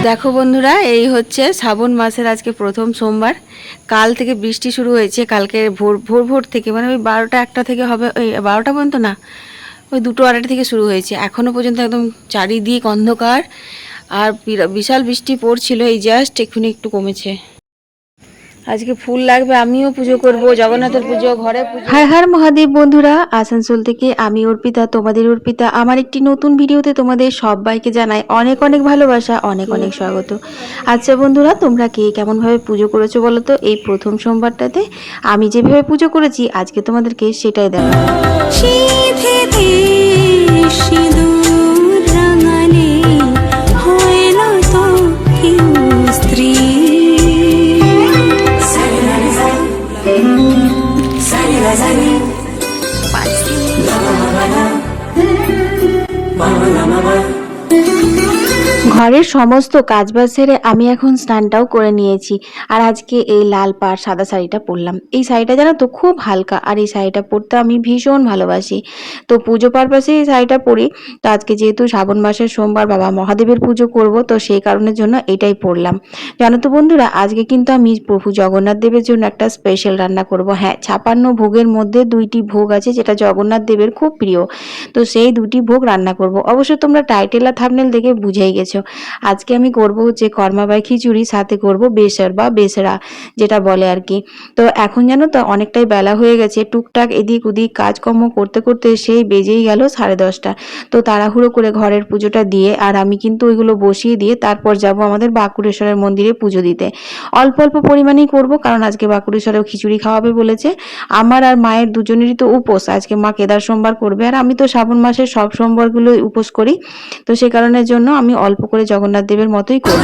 দেখো বন্ধুরা, এই হচ্ছে শ্রাবণ মাসের আজকে প্রথম সোমবার। কাল থেকে বৃষ্টি শুরু হয়েছে, কালকে ভোর ভোর ভোর থেকে, মানে ওই 12টা-1টা থেকে হবে, ওই 12টা পর্যন্ত না, ওই 2টো-2.30 থেকে শুরু হয়েছে। এখনও পর্যন্ত একদম চারিদিক অন্ধকার, আর বিশাল বৃষ্টি পড়ছিল, এই জাস্ট এক্ষুনি একটু কমেছে। আজকে ফুল লাগবে, আমিও পুজো করব, জগন্নাথের পুজো, ঘরে পুজো। হর হর মহাদেব বন্ধুরা, আসানসোল থেকে আমি অর্পিতা, তোমাদের অর্পিতা আমার একটি নতুন ভিডিওতে তোমাদের সবাইকে জানাই অনেক অনেক ভালোবাসা, অনেক অনেক স্বাগত। আচ্ছা বন্ধুরা, তোমরা কে কেমনভাবে পুজো করেছো বলো তো এই প্রথম সোমবারটাতে? আমি যেভাবে পুজো করেছি আজকে তোমাদেরকে সেটাই দেখাবো। ঘরের সমস্ত কাজবাজ সেরে আমি এখন স্নানটাও করে নিয়েছি। আর আজকে এই লাল পাড় সাদা শাড়িটা পরলাম। এই শাড়িটা জানো তো খুব হালকা, আর এই শাড়িটা পরতে আমি ভীষণ ভালোবাসি। তো পুজো পারপাসে এই শাড়িটা পরি। তো আজকে যেহেতু শ্রাবণ মাসের সোমবার, বাবা মহাদেবের পুজো করব, তো সেই কারণের জন্য এটাই পরলাম। জানো তো বন্ধুরা, আজকে কিন্তু আমি প্রভু জগন্নাথ দেবের জন্য একটা স্পেশাল রান্না করব। হ্যাঁ, 56 ভোগের মধ্যে 2টি ভোগ আছে যেটা জগন্নাথ দেবের খুব প্রিয়। তো সেই 2টি ভোগ রান্না করব। অবশ্য তোমরা টাইটেল আর থাম্বনেল দেখে বুঝেই গেছো। আজকে আমি করব হচ্ছে কর্মাবাই খিচুড়ি, সাথে করব বেসর বা বেসরা যেটা বলে আর কি। তো এখন জানো তো অনেকটাই বেলা হয়ে গেছে, টুকটাক এদিক ওদিক কাজকর্ম করতে করতে সেই বেজেই গেল 10:30। তো তাড়াহুড়ো করে ঘরের পুজোটা দিয়ে, আর আমি কিন্তু ওইগুলো বসিয়ে দিয়ে তারপর যাব আমাদের বাঁকুড়েশ্বরের মন্দিরে পুজো দিতে। অল্প অল্প পরিমাণেই করব, কারণ আজকে বাঁকুড়েশ্বরেও খিচুড়ি খাওয়াবে বলেছে। আমার আর মায়ের দুজনেরই তো উপোস, আজকে মা কেদার সোমবার করবে, আর আমি তো শ্রাবণ মাসের সব সোমবারগুলোই উপোস করি। তো সে কারণের জন্য আমি অল্প করে জগন্নাথ দেবের মতোই করব।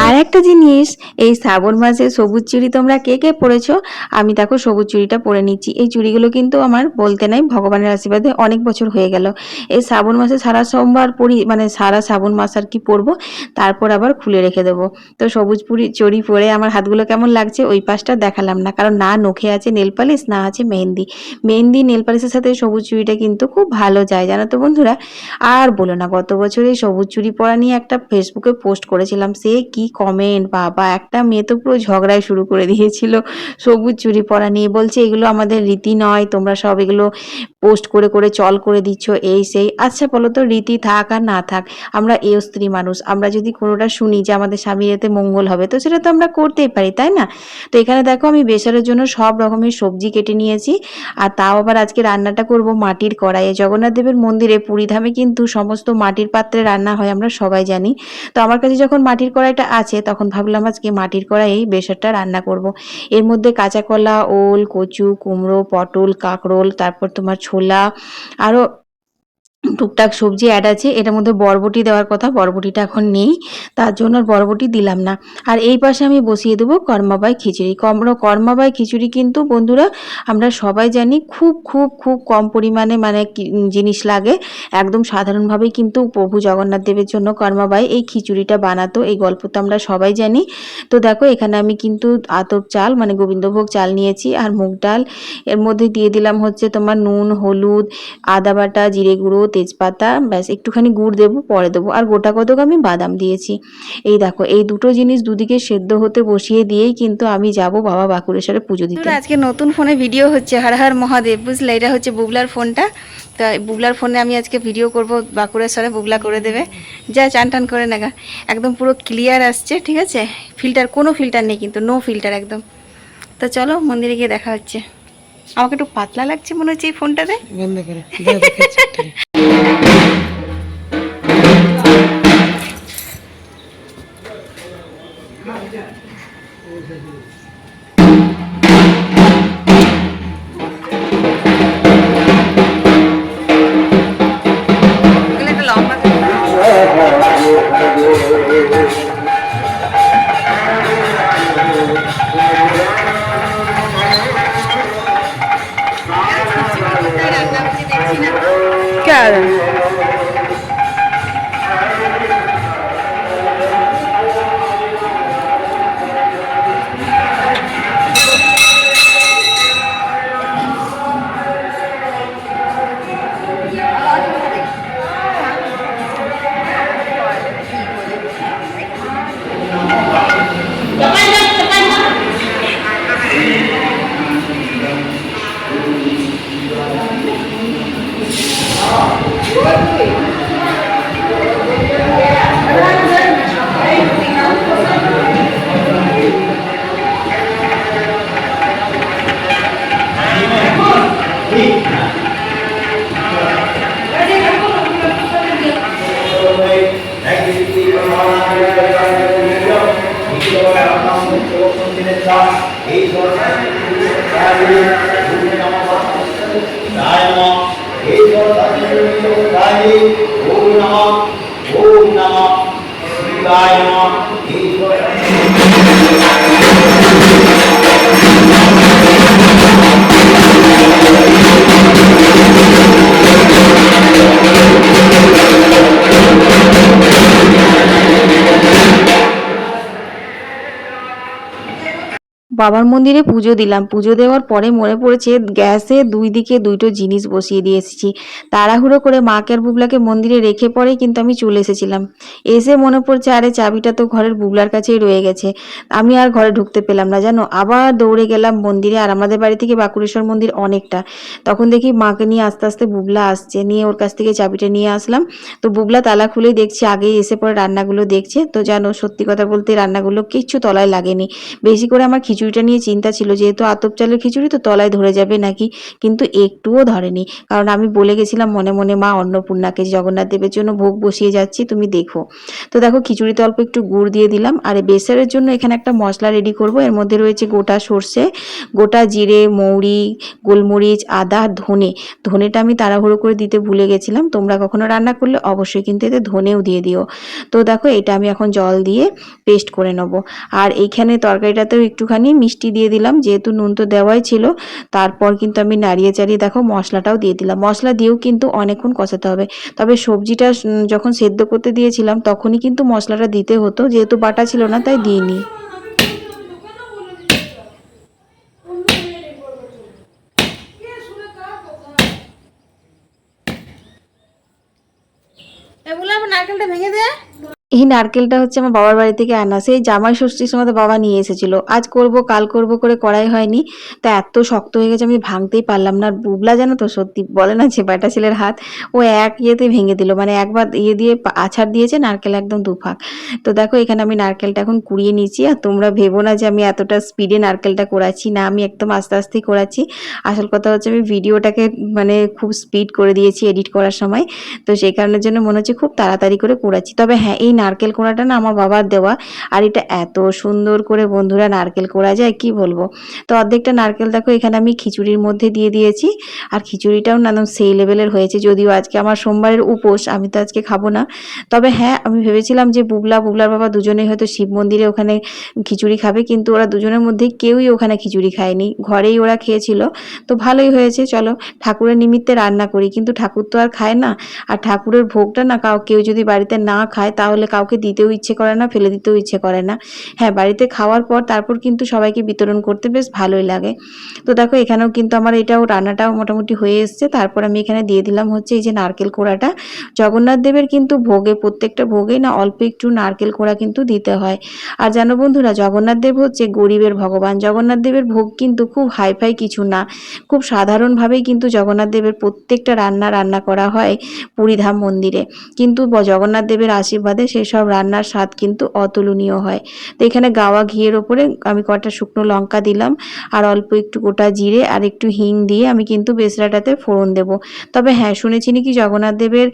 আর একটা জিনিস, এই শ্রাবণ মাসে সবুজ চুড়ি তোমরা কে কে পরেছো? আমি দেখো সবুজ চুড়িটা পরে নিচ্ছি। এই চুড়িগুলো কিন্তু আমার বলতে নাই, ভগবানের আশীর্বাদে অনেক বছর হয়ে গেল। এই শ্রাবণ মাসে সারা সোমবার পরি, মানে সারা শ্রাবণ মাস আর কি পরবো, তারপর আবার খুলে রেখে দেবো। তো সবুজ চুড়ি পরে আমার হাতগুলো কেমন লাগছে ওই পাশটা দেখালাম না, কারণ না নখে আছে নেল পালিশ, না আছে মেহেন্দি। মেহেন্দি নেল পালিশের সাথে সবুজ চুড়িটা কিন্তু খুব ভালো যায়, জানো তো বন্ধুরা। আর বলো না, গত বছর এই সবুজ চুড়ি পরা নিয়ে একটা ফেসবুকে পোস্ট করেছিলাম, সে কি কমেন্ট! বাবা, একটা মেয়ে তো পুরো ঝগড়ায় শুরু করে দিয়েছিল সবুজ চুড়ি পরা নিয়ে, বলছে এগুলো আমাদের রীতি নয়, তোমরা সব এগুলো পোস্ট করে করে চল করে দিচ্ছ, এই সেই। আচ্ছা বলো তো, রীতি থাক আর না থাক, আমরা এ স্ত্রী মানুষ, আমরা যদি কোনোটা শুনি যে আমাদের স্বামীর এতে মঙ্গল হবে, তো সেটা তো আমরা করতেই পারি, তাই না? তো এখানে দেখো আমি বেসরের জন্য সব রকমের সবজি কেটে নিয়েছি। আর তাও আবার আজকে রান্নাটা করব মাটির কড়াইয়ে। জগন্নাথ দেবের মন্দিরে পুরীধামে কিন্তু সমস্ত মাটির পাত্রে রান্না হয়, আমরা সবাই জানি। তো আমার কাছে যখন মাটির কড়াইটা আছে, তখন ভাবলাম আজকে মাটির কড়াইয়েই বেসরটা রান্না করব। এর মধ্যে কাঁচা কলা, ওল, কচু, কুমড়ো, পটল, কাঁকরোল, তারপর তোমার ছোলা, আরও টুকটাক সবজি অ্যাড আছে। এটার মধ্যে বরবটি দেওয়ার কথা, বরবটিটা এখন নেই, তার জন্য আর বরবটি দিলাম না। আর এই পাশে আমি বসিয়ে দেবো কর্মাবাই খিচুড়ি। কর্মাবাই খিচুড়ি কিন্তু বন্ধুরা আমরা সবাই জানি খুব খুব খুব কম পরিমাণে, মানে জিনিস লাগে। একদম সাধারণভাবেই কিন্তু প্রভু জগন্নাথ দেবের জন্য কর্মাবাই এই খিচুড়িটা বানাতো, এই গল্প তো আমরা সবাই জানি। তো দেখো এখানে আমি কিন্তু আতপ চাল, মানে গোবিন্দভোগ চাল নিয়েছি, আর মুগ ডাল। এর মধ্যে দিয়ে দিলাম হচ্ছে তোমার নুন, হলুদ, আদা বাটা, জিরে গুঁড়ো, তেজপাতা, ব্যাস একটুখানি গুড় দেবো, পরে দেবো, আর গোটা কতক আমি বাদাম দিয়েছি। এই দেখো এই দুটো জিনিস দুদিকে সেদ্ধ হতে বসিয়ে দিয়েই কিন্তু আমি যাব বাবা বাঁকুড়েশ্বরে পুজো দিতে। আজকে নতুন ফোনে ভিডিও হচ্ছে, হর হর মহাদেব, বুঝলে? এটা হচ্ছে বুবলার ফোনটা। তা বুবলার ফোনে আমি আজকে ভিডিও করব বাঁকুড়েশ্বরে, বুবলা করে দেবে। যা চান টান করে নাগা, একদম পুরো ক্লিয়ার আসছে, ঠিক আছে? ফিল্টার, কোনো ফিল্টার নেই কিন্তু, নো ফিল্টার একদম। তো চলো মন্দিরে গিয়ে দেখা হচ্ছে। আমাকে একটু পাতলা লাগছে মনে হচ্ছে এই ফোনটাতে। বন্ধ করে क्या বাবার মন্দিরে পুজো দিলাম। পুজো দেওয়ার পরে মনে পড়েছে গ্যাসে দুই দিকে দুটো জিনিস বসিয়ে দিয়ে এসেছি। তাড়াহুড়ো করে মাকে আর বুবলাকে মন্দিরে রেখে পরেই কিন্তু আমি চলে এসেছিলাম। এসে মনে পড়ছে আরে চাবিটা তো ঘরের বুবলার কাছেই রয়ে গেছে। আমি আর ঘরে ঢুকতে পেলাম না জানো। আবার দৌড়ে গেলাম মন্দিরে, আর আমাদের বাড়ি থেকে বাঁকুড়েশ্বর মন্দির অনেকটা। তখন দেখি মাকে নিয়ে আস্তে আস্তে বুবলা আসছে, নিয়ে ওর কাছ থেকে চাবিটা নিয়ে আসলাম। তো বুবলা তালা খুলেই দেখছি, আগেই এসে পরে রান্নাগুলো দেখছে। তো জানো সত্যি কথা বলতে রান্নাগুলো কিচ্ছু তলায় লাগেনি। বেশি করে আমার খিচুড়িটা নিয়ে চিন্তা ছিল, যেহেতু আতপ চালের খিচুড়ি তো তলায় ধরে যাবে নাকি, কিন্তু একটুও ধরেনি। কারণ আমি বলে গেছিলাম মনে মনে মা অন্নপূর্ণাকে জগন্নাথ দেবের জন্য ভোগ বসিয়ে যাচ্ছি, তুমি দেখো। তো দেখো খিচুড়িতে অল্প একটু গুড় দিয়ে দিলাম। আর বেসারের জন্য এখানে একটা মশলা রেডি করব। এর মধ্যে রয়েছে গোটা সর্ষে, গোটা জিরে, মৌরি, গোলমরিচ, আদা, ধনে। ধনেটা আমি তাড়াহুড়ো করে দিতে ভুলে গেছিলাম। তোমরা কখনো রান্না করলে অবশ্যই কিন্তু এতে ধনেও দিয়ে দিও। তো দেখো এটা আমি এখন জল দিয়ে পেস্ট করে নেব। আর এইখানে তরকারিটাতেও একটুখানি মিষ্টি দিয়ে দিলাম, যেহেতু নুন তো দেওয়াই ছিল। তারপর কিন্তু আমি নাড়িয়ে চাড়িয়ে দেখো মশলাটাও দিয়ে দিলাম। মশলা দিয়েও কিন্তু অনেকক্ষণ কষাতে হবে। তবে সবজিটা যখন সেদ্ধ করতে দিয়েছিলাম তখনই কিন্তু মশলাটা দিতে হতো, যেহেতু বাটা ছিল না তাই দিইনি। এগুলো আবার নারকেলটা ভেঙে দে। এই নারকেলটা হচ্ছে আমার বাবার বাড়ি থেকে আনা, সেই জামাই ষষ্ঠীর সময় বাবা নিয়ে এসেছিল। আজ করব কাল করব করে করাই হয়নি। তা এত শক্ত হয়ে গেছে আমি ভাঙতেই পারলাম না। আর বুবলা জানো তো সত্যি বলে না যে বেটা ছেলের হাত, ও এক ইয়েতে ভেঙে দিল। মানে একবার ইয়ে দিয়ে আছাড় দিয়েছে, নারকেল একদম দুফাক। তো দেখো এখানে আমি নারকেলটা এখন কুড়িয়ে নিচ্ছি। আর তোমরা ভেবো না যে আমি এতটা স্পিডে নারকেলটা কোড়াচ্ছি, না আমি একদম আস্তে আস্তেই কোড়াচ্ছি। আসল কথা হচ্ছে আমি ভিডিওটাকে মানে খুব স্পিড করে দিয়েছি এডিট করার সময়। তো সেই কারণের জন্য মনে হচ্ছে খুব তাড়াতাড়ি করে কোড়াচ্ছি। তবে হ্যাঁ, এই নারকেল কোড়াটা না আমার বাবার দেওয়া। আর এটা এত সুন্দর করে বন্ধুরা নারকেল কোড়া যায় কি বলবো। তো অর্ধেকটা নারকেল দেখো এখানে আমি খিচুড়ির মধ্যে দিয়ে দিয়েছি। আর খিচুড়িটাও না একদম সেই লেভেলের হয়েছে, যদিও আজকে আমার সোমবারের উপোস, আমি তো আজকে খাবো না। তবে হ্যাঁ, আমি ভেবেছিলাম যে বুবলার বাবা দুজনেই হয়তো শিব মন্দিরে ওখানে খিচুড়ি খাবে, কিন্তু ওরা দুজনের মধ্যে কেউই ওখানে খিচুড়ি খায়নি, ঘরেই ওরা খেয়েছিল। তো ভালোই হয়েছে, চলো ঠাকুরের নিমিত্তে রান্না করি, কিন্তু ঠাকুর তো আর খায় না। আর ঠাকুরের ভোগটা না কেউ যদি বাড়িতে না খায় তাহলে কাউকে দিতেও ইচ্ছে করে না, ফেলে দিতেও ইচ্ছে করে না। হ্যাঁ, বাড়িতে খাওয়ার পর তারপর কিন্তু সবাইকে বিতরণ করতে বেশ ভালোই লাগে। তো দেখো এখানেও কিন্তু আমার এটাও রান্নাটাও মোটামুটি হয়ে এসছে। তারপর আমি এখানে দিয়ে দিলাম হচ্ছে এই যে নারকেল কোড়াটা। জগন্নাথ দেবের কিন্তু ভোগে, প্রত্যেকটা ভোগেই না অল্প একটু নারকেল কোড়া কিন্তু দিতে হয়। আর জানো বন্ধুরা, জগন্নাথ দেব হচ্ছে গরিবের ভগবান। জগন্নাথ দেবের ভোগ কিন্তু খুব হাইফাই কিছু না, খুব সাধারণভাবেই কিন্তু জগন্নাথ দেবের প্রত্যেকটা রান্না করা হয় পুরীধাম মন্দিরে। কিন্তু জগন্নাথ দেবের আশীর্বাদে সেসব রান্নার স্বাদ কিন্তু অতুলনীয় হয়। তো এখানে গাওয়া ঘিয়ের ওপরে আমি কটা শুকনো লঙ্কা দিলাম, আর অল্প একটু গোটা জিরে আর একটু হিং দিয়ে আমি কিন্তু বেসরাটাতে ফোড়ন দেব। তবে হ্যাঁ, শুনেছি নাকি জগন্নাথ দেবের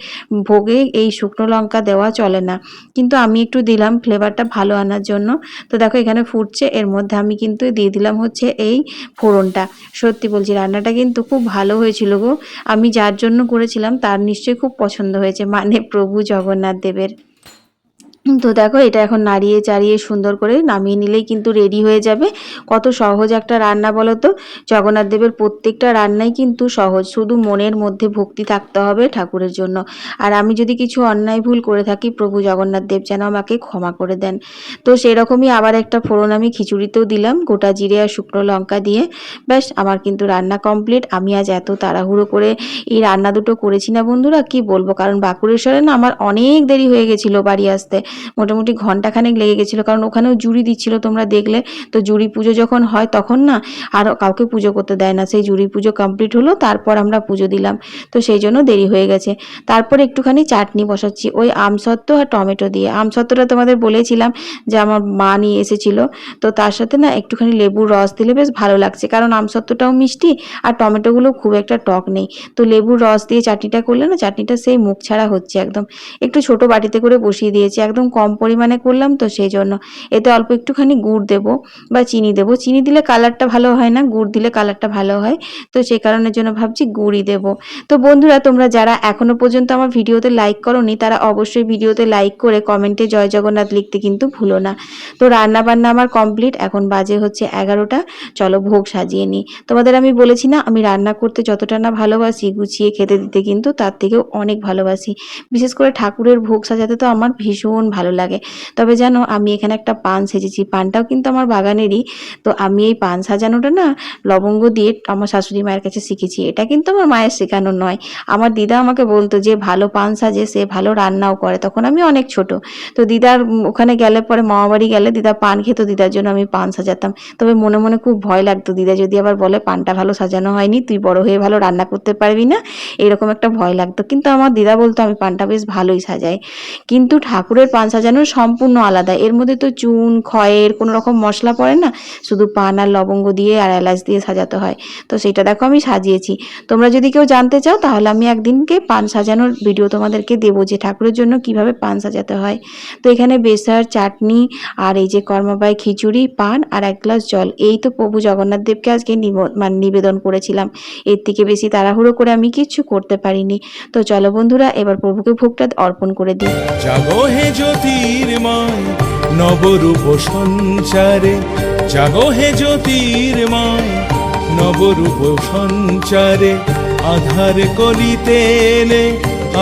ভোগে এই শুকনো লঙ্কা দেওয়া চলে না, কিন্তু আমি একটু দিলাম ফ্লেভারটা ভালো আনার জন্য। তো দেখো এখানে ফুটছে, এর মধ্যে আমি কিন্তু দিয়ে দিলাম হচ্ছে এই ফোড়নটা। সত্যি বলছি রান্নাটা কিন্তু খুব ভালো হয়েছিল গো। আমি যার জন্য করেছিলাম তার নিশ্চয়ই খুব পছন্দ হয়েছে, মানে প্রভু জগন্নাথ দেবের। তো দেখো এটা এখন নাড়িয়ে চাড়িয়ে সুন্দর করে নামিয়ে নিলেই কিন্তু রেডি হয়ে যাবে। কত সহজ একটা রান্না বলো তো। জগন্নাথ দেবের প্রত্যেকটা রান্নাই কিন্তু সহজ, শুধু মনের মধ্যে ভক্তি থাকতে হবে ঠাকুরের জন্য। আর আমি যদি কিছু অন্যায় ভুল করে থাকি, প্রভু জগন্নাথ দেব যেন আমাকে ক্ষমা করে দেন। তো সেরকমই আবার একটা ফোড়ন আমি খিচুড়িতেও দিলাম, গোটা জিরে আর শুকনো লঙ্কা দিয়ে। ব্যাস আমার কিন্তু রান্না কমপ্লিট। আমি আজ এত তাড়াহুড়ো করে এই রান্না দুটো করেছি না বন্ধুরা, কি বলবো। কারণ বাঁকুড়েশ্বরে না আমার অনেক দেরি হয়ে গেছিলো বাড়ি আসতে, মোটামুটি ঘন্টাখানেক লেগে গেছিলো। কারণ ওখানেও জুড়ি দিচ্ছিল, তোমরা দেখলে তো। জুড়ি পুজো যখন হয় তখন না আর কাউকে পুজো করতে দেয় না। সেই জুড়ি পুজো কমপ্লিট হলো, তারপর আমরা পুজো দিলাম। তো সেই জন্য দেরি হয়ে গেছে। তারপর একটুখানি চাটনি বসাচ্ছি ওই আমসত্ত্ব আর টমেটো দিয়ে। আমসত্ত্বটা তোমাদের বলেছিলাম যে আমার মা নিয়ে এসেছিল। তো তার সাথে না একটুখানি লেবুর রস দিলে বেশ ভালো লাগছে, কারণ আমসত্ত্বটাও মিষ্টি আর টমেটোগুলো খুব একটা টক নেই। তো লেবুর রস দিয়ে চাটনিটা করলে না চাটনিটা সেই মুখ ছাড়া হচ্ছে একদম। একটু ছোট বাটিতে করে বসিয়ে দিয়েছি, একদম একদম কম পরিমাণে করলাম, তো সেই জন্য এতে অল্প একটুখানি গুড় দেবো বা চিনি দেবো। চিনি দিলে কালারটা ভালো হয় না, গুড় দিলে কালারটা ভালো হয়, তো সেই কারণের জন্য ভাবছি গুড়ই দেবো। তো বন্ধুরা, তোমরা যারা এখনো পর্যন্ত আমার ভিডিওতে লাইক করোনি তারা অবশ্যই ভিডিওতে লাইক করে কমেন্টে জয় জগন্নাথ লিখতে কিন্তু ভুলো না। তো রান্না বান্না আমার কমপ্লিট, এখন বাজে হচ্ছে 11টা। চলো ভোগ সাজিয়ে নিই। তোমাদের আমি বলেছি না, আমি রান্না করতে যতটা না ভালোবাসি, গুছিয়ে খেতে দিতে কিন্তু তার থেকেও অনেক ভালোবাসি। বিশেষ করে ঠাকুরের ভোগ সাজাতে তো আমার ভীষণ ভালো লাগে। তবে জানো, আমি এখানে একটা পান সেজেছি, পানটাও কিন্তু আমার বাগানেরই। তো আমি এই পান সাজানোটা না লবঙ্গ দিয়ে আমার শাশুড়ি মায়ের কাছে শিখেছি। এটা কিন্তু আমার মায়ের শেখানো নয়। আমার দিদা আমাকে বলতো যে ভালো পান সাজে সে ভালো রান্নাও করে, তখন আমি অনেক ছোট। তো দিদার ওখানে গেলে পরে, মামাবাড়ি গেলে দিদা পান খেত, দিদার জন্য আমি পান সাজাতাম। তবে মনে মনে খুব ভয় লাগতো, দিদা যদি আবার বলে পানটা ভালো সাজানো হয়নি, তুই বড় হয়ে ভালো রান্না করতে পারবি না, এরকম একটা ভয় লাগতো। কিন্তু আমার দিদা বলতো আমি পানটা বেশ ভালোই সাজাই। কিন্তু ঠাকুরের পান সাজানো সম্পূর্ণ আলাদা। এর মধ্যে তো চুন, খয়ের কোনো রকম মশলা পড়ে না, শুধু পান আর লবঙ্গ দিয়ে আর এলাচ দিয়ে সাজাতে হয়। তো সেটা দেখো আমি সাজিয়েছি। তোমরা যদি কেউ জানতে চাও তাহলে আমি একদিনকে পান সাজানোর ভিডিও তোমাদেরকে দেবো, যে ঠাকুরের জন্য কিভাবে পান সাজাতে হয়। তো এখানে বেসার, চাটনি আর এই যে কর্মাবাই খিচুড়ি, পান আর 1 গ্লাস জল, এই তো প্রভু জগন্নাথ দেবকে আজকে নিবেদন করেছিলাম। এর থেকে বেশি তাড়াহুড়ো করে আমি কিচ্ছু করতে পারিনি। তো চলো বন্ধুরা, এবার প্রভুকে ভোগটা অর্পণ করে দিই। জাগো হে জ্যোতির্ময় নবরূপ সঞ্চারে, জাগো হে জ্যোতির্ময় নবরূপ সঞ্চারে, আধার কলিতে এলে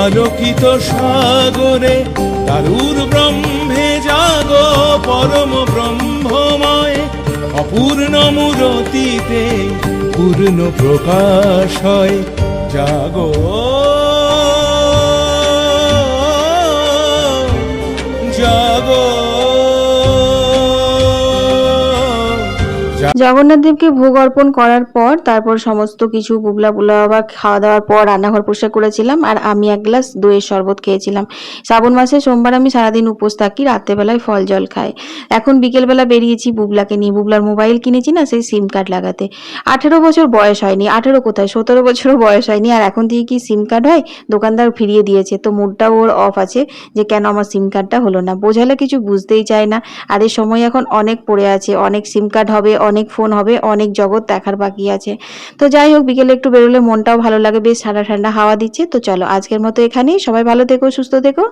আলোকিত সাগরে, তারুর ব্রহ্মে জাগো পরম ব্রহ্মময়, অপূর্ণ মূরতিতে পূর্ণ প্রকাশ হয়, জাগো জাগো। জগন্নাথ দেবকে ভোগ অর্পণ করার পর তারপর সমস্ত কিছু বুবলা বুলা বা খাওয়া দাওয়ার পর রান্নাঘর পরিষ্কার করেছিলাম, আর আমি 1 গ্লাস দইয়ের শরবত খেয়েছিলাম। শ্রাবণ মাসে সোমবার আমি সারাদিন উপোস থাকি, রাত্রেবেলায় ফল জল খাই। এখন বিকেলবেলা বেরিয়েছি বুবলাকে নিয়ে, বুবলার মোবাইল কিনেছি না, সেই সিম কার্ড লাগাতে। 18 বছর বয়স হয়নি, 18 কোথায়, 17 বছরও বয়স হয়নি, আর এখন থেকে কি সিম কার্ড হয়? দোকানদার ফিরিয়ে দিয়েছে। তো মুডটাও ওর অফ আছে যে কেন আমার সিম কার্ডটা হলো না, বোঝালে কিছু বুঝতেই চায় না। আর এই সময় এখন অনেক পড়ে আছে, অনেক সিম কার্ড হবে, অনেক ফোন হবে, অনেক জগৎ দেখার বাকি আছে। তো যাই হোক, বিকেলে একটু বেরোলে মনটাও ভালো লাগে, বেশ ঠান্ডা ঠান্ডা হাওয়া দিচ্ছে। তো চলো আজকের মতো এখানেই, সবাই ভালো থেকো, সুস্থ থেকো।